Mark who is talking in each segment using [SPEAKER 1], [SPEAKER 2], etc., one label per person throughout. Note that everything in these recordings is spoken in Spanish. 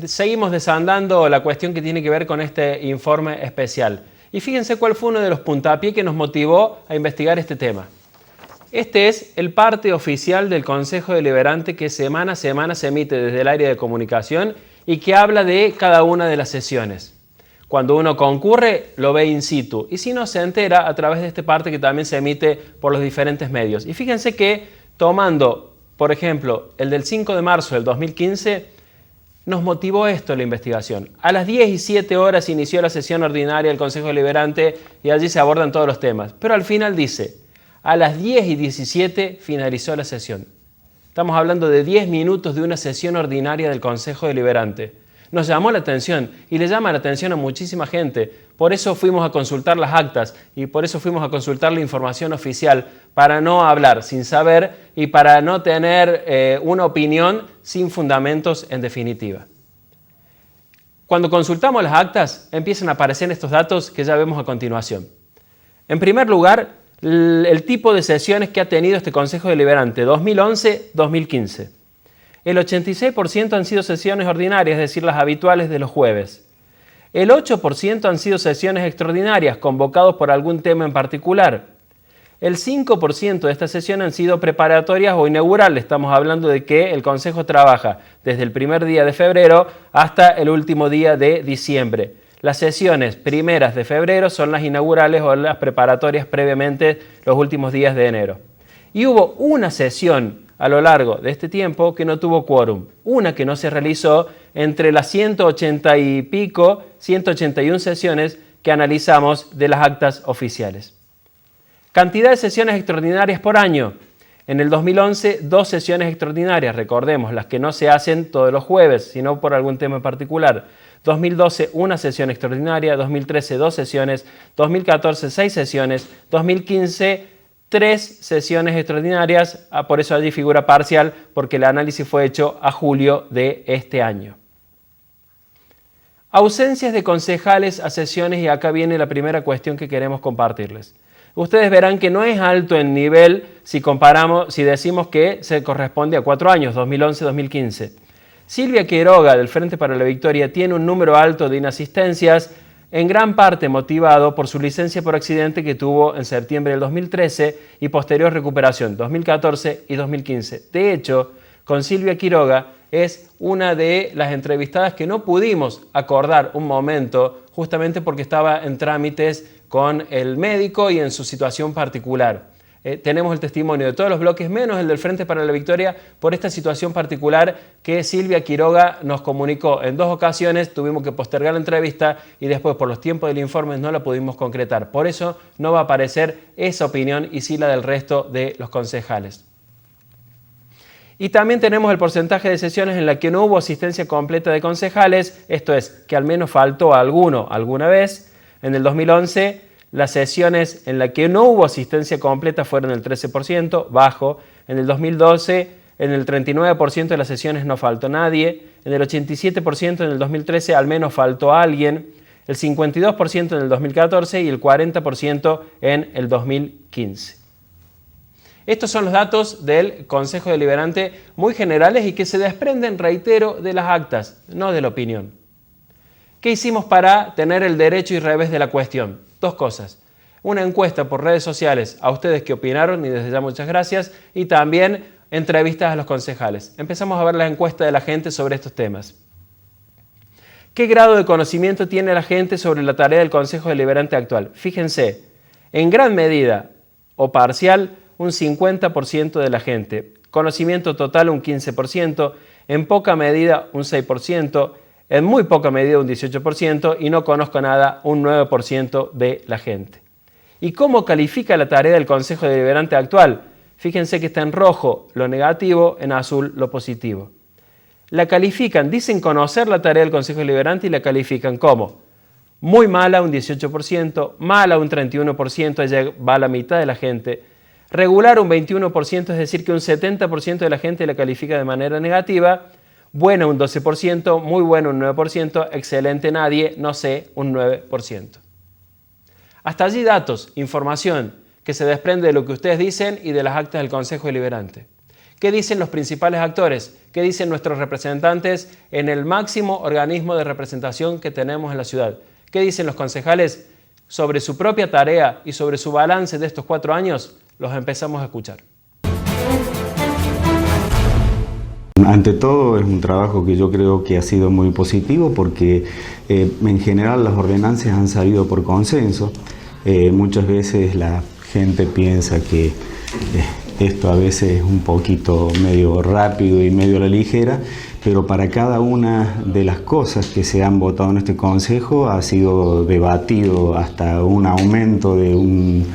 [SPEAKER 1] Seguimos desandando la cuestión que tiene que ver con este informe especial. Y fíjense cuál fue uno de los puntapiés que nos motivó a investigar este tema. Este es el parte oficial del Consejo Deliberante que semana a semana se emite desde el área de comunicación y que habla de cada una de las sesiones. Cuando uno concurre, lo ve in situ. Y si no, se entera a través de este parte que también se emite por los diferentes medios. Y fíjense que tomando, por ejemplo, el del 5 de marzo del 2015, nos motivó esto la investigación. A las 10:07 horas inició la sesión ordinaria del Consejo Deliberante y allí se abordan todos los temas. Pero al final dice, a las 10:17 finalizó la sesión. Estamos hablando de 10 minutos de una sesión ordinaria del Consejo Deliberante. Nos llamó la atención y le llama la atención a muchísima gente. Por eso fuimos a consultar las actas y por eso fuimos a consultar la información oficial para no hablar sin saber y para no tener una opinión sin fundamentos en definitiva. Cuando consultamos las actas empiezan a aparecer estos datos que ya vemos a continuación. En primer lugar, el tipo de sesiones que ha tenido este Consejo Deliberante 2011-2015. El 86% han sido sesiones ordinarias, es decir, las habituales de los jueves. El 8% han sido sesiones extraordinarias, convocados por algún tema en particular. El 5% de estas sesiones han sido preparatorias o inaugurales. Estamos hablando de que el Consejo trabaja desde el primer día de febrero hasta el último día de diciembre. Las sesiones primeras de febrero son las inaugurales o las preparatorias previamente los últimos días de enero. Y hubo una sesión a lo largo de este tiempo que no tuvo quórum, una que no se realizó entre las 180 y pico, 181 sesiones que analizamos de las actas oficiales. Cantidad de sesiones extraordinarias por año. En el 2011, 2 sesiones extraordinarias, recordemos, las que no se hacen todos los jueves, sino por algún tema en particular. 2012, 1 sesión extraordinaria, 2013, 2 sesiones, 2014, 6 sesiones, 2015, 3 sesiones extraordinarias, por eso allí figura parcial, porque el análisis fue hecho a julio de este año. Ausencias de concejales a sesiones, y acá viene la primera cuestión que queremos compartirles. Ustedes verán que no es alto en nivel si decimos que se corresponde a 4 años, 2011-2015. Silvia Quiroga, del Frente para la Victoria, tiene un número alto de inasistencias, en gran parte motivado por su licencia por accidente que tuvo en septiembre del 2013 y posterior recuperación 2014 y 2015. De hecho, con Silvia Quiroga es una de las entrevistadas que no pudimos acordar un momento justamente porque estaba en trámites con el médico y en su situación particular. Tenemos el testimonio de todos los bloques, menos el del Frente para la Victoria, por esta situación particular que Silvia Quiroga nos comunicó en 2 ocasiones, tuvimos que postergar la entrevista y después por los tiempos del informe no la pudimos concretar. Por eso no va a aparecer esa opinión y sí la del resto de los concejales. Y también tenemos el porcentaje de sesiones en la que no hubo asistencia completa de concejales, esto es, que al menos faltó alguno alguna vez. En el 2011, las sesiones en las que no hubo asistencia completa fueron el 13%, bajo. En el 2012, en el 39% de las sesiones no faltó nadie. En el 87% en el 2013 al menos faltó alguien. El 52% en el 2014 y el 40% en el 2015. Estos son los datos del Consejo Deliberante muy generales y que se desprenden, reitero, de las actas, no de la opinión. ¿Qué hicimos para tener el derecho y revés de la cuestión? 2 cosas. Una encuesta por redes sociales a ustedes que opinaron y desde ya muchas gracias y también entrevistas a los concejales. Empezamos a ver la encuesta de la gente sobre estos temas. ¿Qué grado de conocimiento tiene la gente sobre la tarea del Consejo Deliberante actual? Fíjense, en gran medida o parcial, un 50% de la gente. Conocimiento total, un 15%. En poca medida, un 6%. En muy poca medida, un 18%. Y no conozco nada, un 9% de la gente. ¿Y cómo califica la tarea del Consejo Deliberante actual? Fíjense que está en rojo lo negativo, en azul lo positivo. La califican, dicen conocer la tarea del Consejo Deliberante y la califican como muy mala, un 18%, mala, un 31%, allá va la mitad de la gente. Regular, un 21%, es decir, que un 70% de la gente la califica de manera negativa. Buena, un 12%, muy bueno, un 9%, excelente, nadie, no sé, un 9%. Hasta allí datos, información que se desprende de lo que ustedes dicen y de las actas del Consejo Deliberante. ¿Qué dicen los principales actores? ¿Qué dicen nuestros representantes en el máximo organismo de representación que tenemos en la ciudad? ¿Qué dicen los concejales sobre su propia tarea y sobre su balance de estos 4 años? Los empezamos a escuchar.
[SPEAKER 2] Ante todo es un trabajo que yo creo que ha sido muy positivo porque en general las ordenanzas han salido por consenso. Muchas veces la gente piensa que esto a veces es un poquito medio rápido y medio a la ligera, pero para cada una de las cosas que se han votado en este Consejo ha sido debatido hasta un aumento de un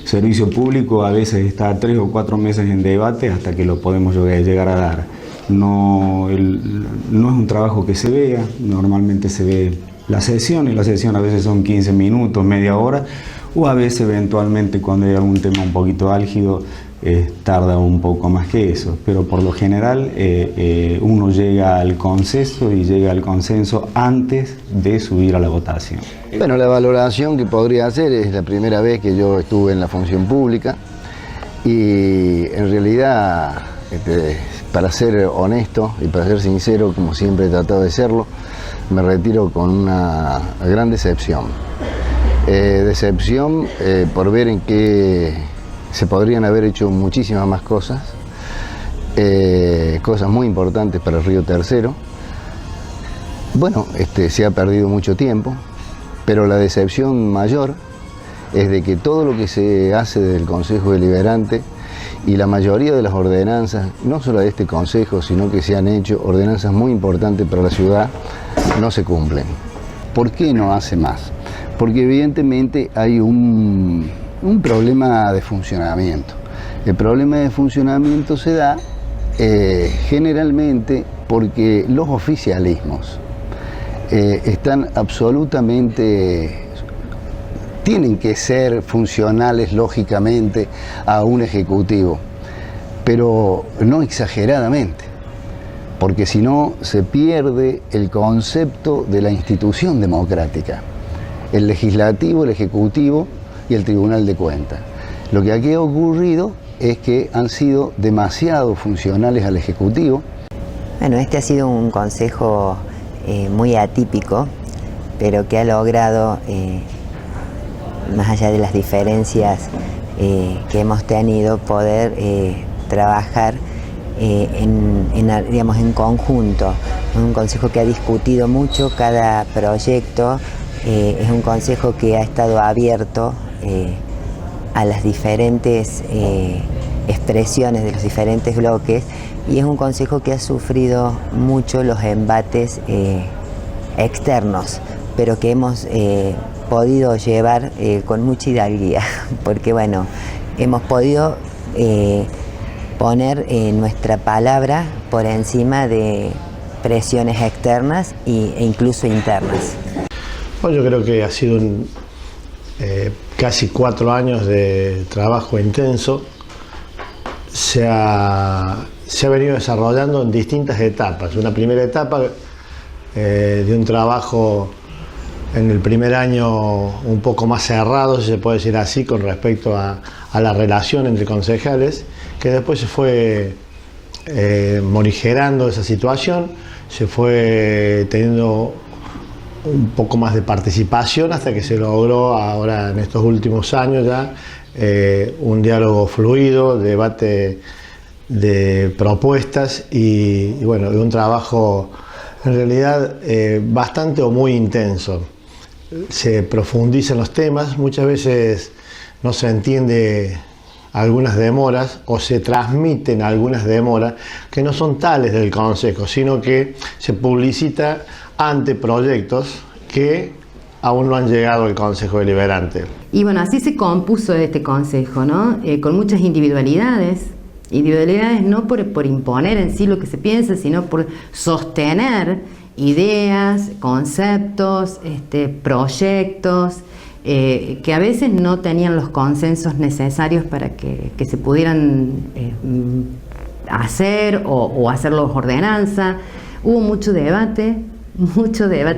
[SPEAKER 2] servicio público, a veces está 3 o 4 meses en debate hasta que lo podemos llegar a dar. No es un trabajo que se vea, normalmente se ve la sesión y la sesión a veces son 15 minutos, media hora, o a veces eventualmente cuando hay algún tema un poquito álgido tarda un poco más que eso, pero por lo general uno llega al consenso y llega al consenso antes de subir a la votación.
[SPEAKER 3] Bueno, la valoración que podría hacer es la primera vez que yo estuve en la función pública y en realidad, para ser honesto y para ser sincero, como siempre he tratado de serlo, me retiro con una gran decepción. Decepción por ver en que se podrían haber hecho muchísimas más cosas, cosas muy importantes para el Río Tercero. Bueno, se ha perdido mucho tiempo, pero la decepción mayor es de que todo lo que se hace desde el Consejo Deliberante y la mayoría de las ordenanzas, no solo de este Consejo, sino que se han hecho ordenanzas muy importantes para la ciudad, no se cumplen. ¿Por qué no hace más? Porque evidentemente hay un problema de funcionamiento. El problema de funcionamiento se da generalmente porque los oficialismos están absolutamente, tienen que ser funcionales lógicamente a un ejecutivo, pero no exageradamente, porque si no se pierde el concepto de la institución democrática, el legislativo, el ejecutivo y el Tribunal de Cuentas. Lo que aquí ha ocurrido es que han sido demasiado funcionales al Ejecutivo.
[SPEAKER 4] Bueno, este ha sido un consejo muy atípico, pero que ha logrado, más allá de las diferencias que hemos tenido, poder trabajar en conjunto. Un consejo que ha discutido mucho cada proyecto, es un consejo que ha estado abierto a las diferentes expresiones de los diferentes bloques y es un consejo que ha sufrido mucho los embates externos, pero que hemos podido llevar con mucha hidalguía, porque bueno, hemos podido poner nuestra palabra por encima de presiones externas e incluso internas.
[SPEAKER 5] Bueno, yo creo que ha sido casi 4 años de trabajo intenso. Se ha venido desarrollando en distintas etapas. Una primera etapa de un trabajo en el primer año un poco más cerrado, si se puede decir así, con respecto a la relación entre concejales, que después se fue morigerando esa situación, se fue teniendo un poco más de participación hasta que se logró ahora en estos últimos años ya un diálogo fluido, debate de propuestas y bueno, de un trabajo en realidad bastante o muy intenso. Se profundizan los temas, muchas veces no se entiende algunas demoras o se transmiten algunas demoras que no son tales del Consejo, sino que se publicita ante proyectos que aún no han llegado al Consejo Deliberante.
[SPEAKER 6] Y bueno, así se compuso este Consejo, ¿no? Con muchas individualidades no por imponer en sí lo que se piensa, sino por sostener ideas, conceptos, proyectos, que a veces no tenían los consensos necesarios para que se pudieran hacer o hacerlos ordenanza. Hubo mucho debate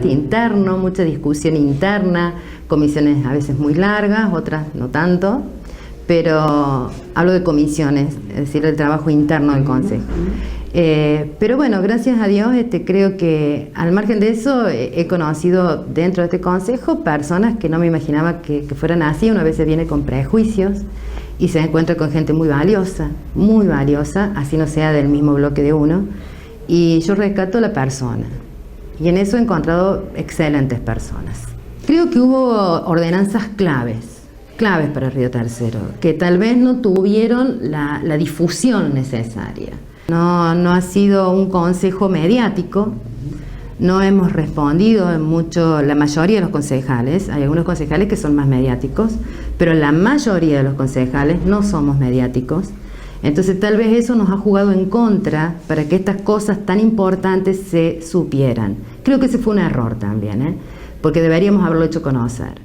[SPEAKER 6] interno, mucha discusión interna, comisiones a veces muy largas, otras no tanto, pero hablo de comisiones, es decir, el trabajo interno del Consejo. Pero bueno, gracias a Dios creo que al margen de eso he conocido dentro de este Consejo personas que no me imaginaba que fueran así. Uno a veces viene con prejuicios y se encuentra con gente muy valiosa, así no sea del mismo bloque de uno, y yo rescato la persona, y en eso he encontrado excelentes personas. Creo que hubo ordenanzas claves para Río Tercero, que tal vez no tuvieron la difusión necesaria. No ha sido un consejo mediático, no hemos respondido en mucho, la mayoría de los concejales, hay algunos concejales que son más mediáticos, pero la mayoría de los concejales no somos mediáticos. Entonces tal vez eso nos ha jugado en contra para que estas cosas tan importantes se supieran. Creo que ese fue un error también, porque deberíamos haberlo hecho conocer.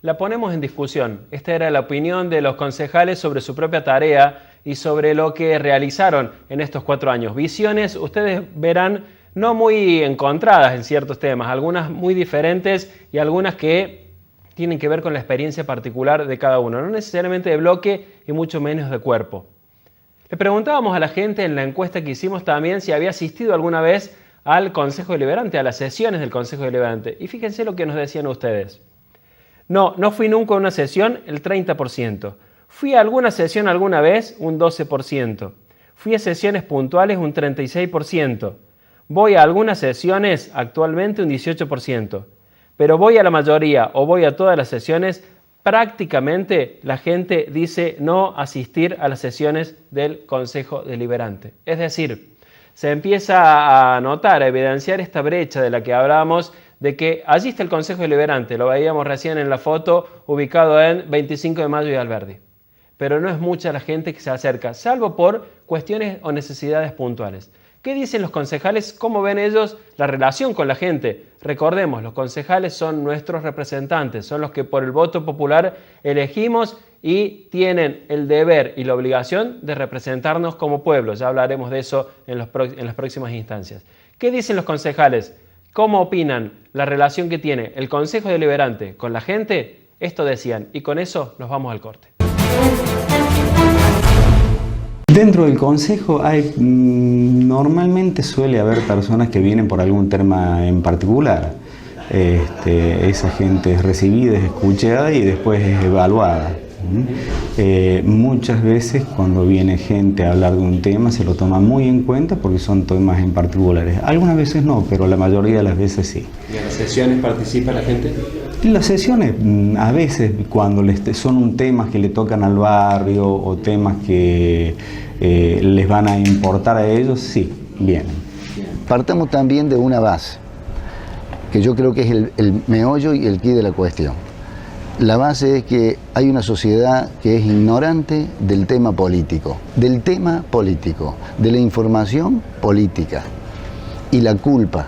[SPEAKER 1] La ponemos en discusión. Esta era la opinión de los concejales sobre su propia tarea y sobre lo que realizaron en estos 4 años. Visiones, ustedes verán, no muy encontradas en ciertos temas, algunas muy diferentes y algunas que tienen que ver con la experiencia particular de cada uno, no necesariamente de bloque y mucho menos de cuerpo. Le preguntábamos a la gente en la encuesta que hicimos también si había asistido alguna vez al Consejo Deliberante, a las sesiones del Consejo Deliberante. Y fíjense lo que nos decían ustedes. No fui nunca a una sesión, el 30%. Fui a alguna sesión alguna vez, un 12%. Fui a sesiones puntuales, un 36%. Voy a algunas sesiones actualmente, un 18%. Pero voy a la mayoría o voy a todas las sesiones, prácticamente la gente dice no asistir a las sesiones del Consejo Deliberante. Es decir, se empieza a notar, a evidenciar esta brecha de la que hablábamos, de que allí está el Consejo Deliberante, lo veíamos recién en la foto, ubicado en 25 de Mayo y Alberdi. Pero no es mucha la gente que se acerca, salvo por cuestiones o necesidades puntuales. ¿Qué dicen los concejales? ¿Cómo ven ellos la relación con la gente? Recordemos, los concejales son nuestros representantes, son los que por el voto popular elegimos y tienen el deber y la obligación de representarnos como pueblo. Ya hablaremos de eso en las próximas instancias. ¿Qué dicen los concejales? ¿Cómo opinan la relación que tiene el Consejo Deliberante con la gente? Esto decían, y con eso nos vamos al corte.
[SPEAKER 2] Dentro del Consejo normalmente suele haber personas que vienen por algún tema en particular. Esa gente es recibida, es escuchada y después es evaluada. Muchas veces cuando viene gente a hablar de un tema se lo toma muy en cuenta porque son temas en particulares. Algunas veces no, pero la mayoría de las veces sí.
[SPEAKER 1] ¿Y en las sesiones participa la gente?
[SPEAKER 2] En las sesiones, a veces cuando son un temas que le tocan al barrio o temas que les van a importar a ellos, sí, vienen.
[SPEAKER 3] Partamos también de una base, que yo creo que es el meollo y el quid de la cuestión. La base es que hay una sociedad que es ignorante del tema político, de la información política y la culpa.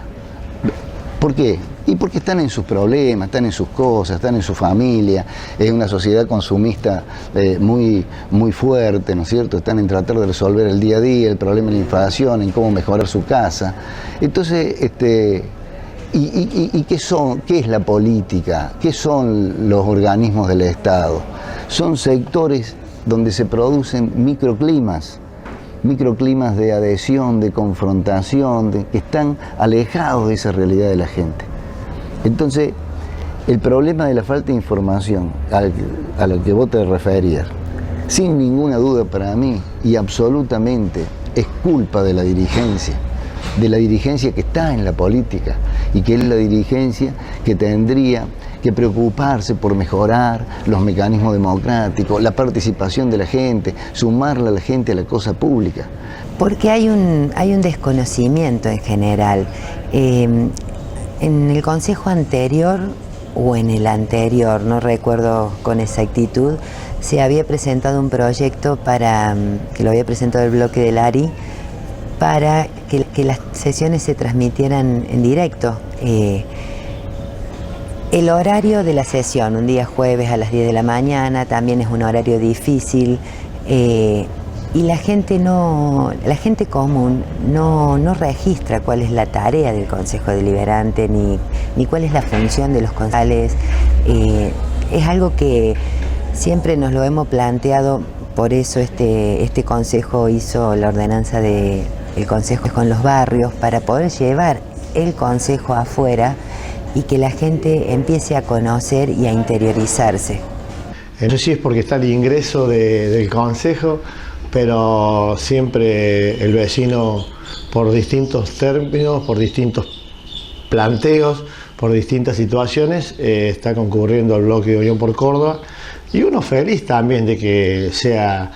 [SPEAKER 3] ¿Por qué? Y porque están en sus problemas, están en sus cosas, están en su familia, es una sociedad consumista muy fuerte, ¿no es cierto? Están en tratar de resolver el día a día, el problema de la inflación, en cómo mejorar su casa. Entonces, ¿qué es la política? ¿Qué son los organismos del Estado? Son sectores donde se producen microclimas de adhesión, de confrontación, que están alejados de esa realidad de la gente. Entonces, el problema de la falta de información a lo que vos te referías, sin ninguna duda para mí, y absolutamente, es culpa de la dirigencia que está en la política y que es la dirigencia que tendría que preocuparse por mejorar los mecanismos democráticos, la participación de la gente, sumarle a la gente a la cosa pública.
[SPEAKER 4] Porque hay un desconocimiento en general. En el consejo anterior o en el anterior, no recuerdo con exactitud, se había presentado un proyecto que lo había presentado el bloque del ARI para que las sesiones se transmitieran en directo. El horario de la sesión, un día jueves a las 10 de la mañana, también es un horario difícil. y la gente común no registra cuál es la tarea del Consejo Deliberante ni cuál es la función de los concejales. Es algo que siempre nos lo hemos planteado, por eso este Consejo hizo la ordenanza del Consejo con los barrios, para poder llevar el Consejo afuera y que la gente empiece a conocer y a interiorizarse.
[SPEAKER 5] No sé si es porque está el ingreso del Consejo, pero siempre el vecino, por distintos términos, por distintos planteos, por distintas situaciones, está concurriendo al bloque de Unión por Córdoba, y uno feliz también de que sea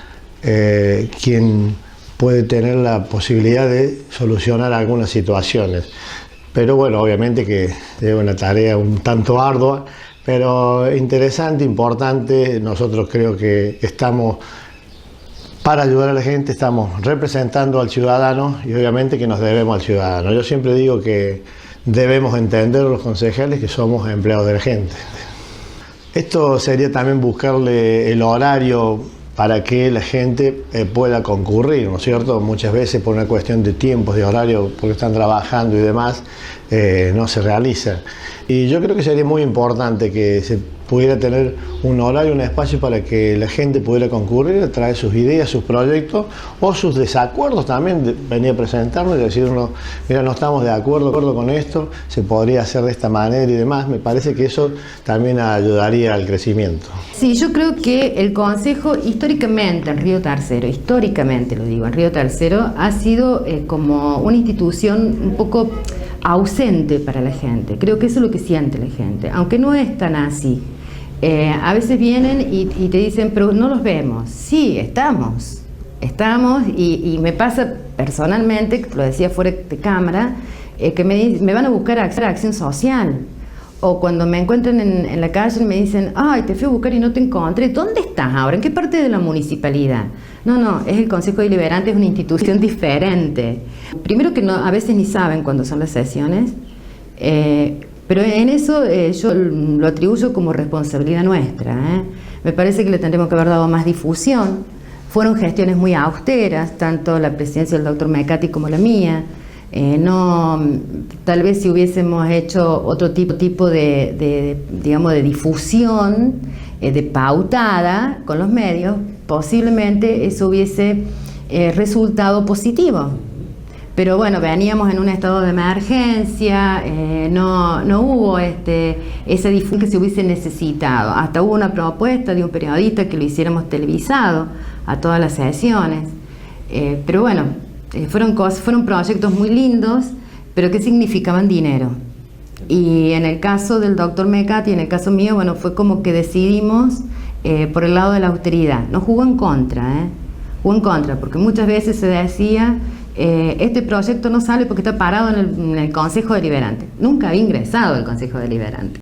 [SPEAKER 5] quien puede tener la posibilidad de solucionar algunas situaciones. Pero bueno, obviamente que es una tarea un tanto ardua, pero interesante, importante. Nosotros creo que estamos para ayudar a la gente, estamos representando al ciudadano y obviamente que nos debemos al ciudadano. Yo siempre digo que debemos entender a los concejales que somos empleados de la gente. Esto sería también buscarle el horario para que la gente pueda concurrir, ¿no es cierto? Muchas veces por una cuestión de tiempos, de horario, porque están trabajando y demás, no se realiza. Y yo creo que sería muy importante que se pudiera tener un horario, un espacio para que la gente pudiera concurrir, a traer sus ideas, sus proyectos o sus desacuerdos también, venir a presentarnos y decirnos, mira, no estamos de acuerdo con esto, se podría hacer de esta manera y demás. Me parece que eso también ayudaría al crecimiento.
[SPEAKER 6] Sí, yo creo que el Consejo históricamente en Río Tercero, históricamente lo digo, en Río Tercero ha sido como una institución un poco ausente para la gente. Creo que eso es lo que siente la gente, aunque no es tan así. A veces vienen y te dicen, pero no los vemos. Sí, estamos y me pasa personalmente, lo decía fuera de cámara, que me van a buscar a acción social. O cuando me encuentran en la calle y me dicen, ay, te fui a buscar y no te encontré. ¿Dónde estás ahora? ¿En qué parte de la municipalidad? No, es el Consejo Deliberante, es una institución diferente. Primero que a veces ni saben cuándo son las sesiones, pero en eso yo lo atribuyo como responsabilidad nuestra. Me parece que le tendremos que haber dado más difusión. Fueron gestiones muy austeras, tanto la presidencia del doctor Mecati como la mía. Tal vez si hubiésemos hecho otro tipo de difusión, de pautada con los medios, posiblemente eso hubiese resultado positivo. Pero bueno, veníamos en un estado de emergencia, no hubo esa difusión que se hubiese necesitado. Hasta hubo una propuesta de un periodista que lo hiciéramos televisado a todas las sesiones. Pero bueno, fueron proyectos muy lindos, pero que significaban dinero. Y en el caso del doctor Mecati y en el caso mío, bueno, fue como que decidimos por el lado de la austeridad. Nos jugó en contra, porque muchas veces se decía, este proyecto no sale porque está parado en el Consejo Deliberante. Nunca había ingresado al Consejo Deliberante.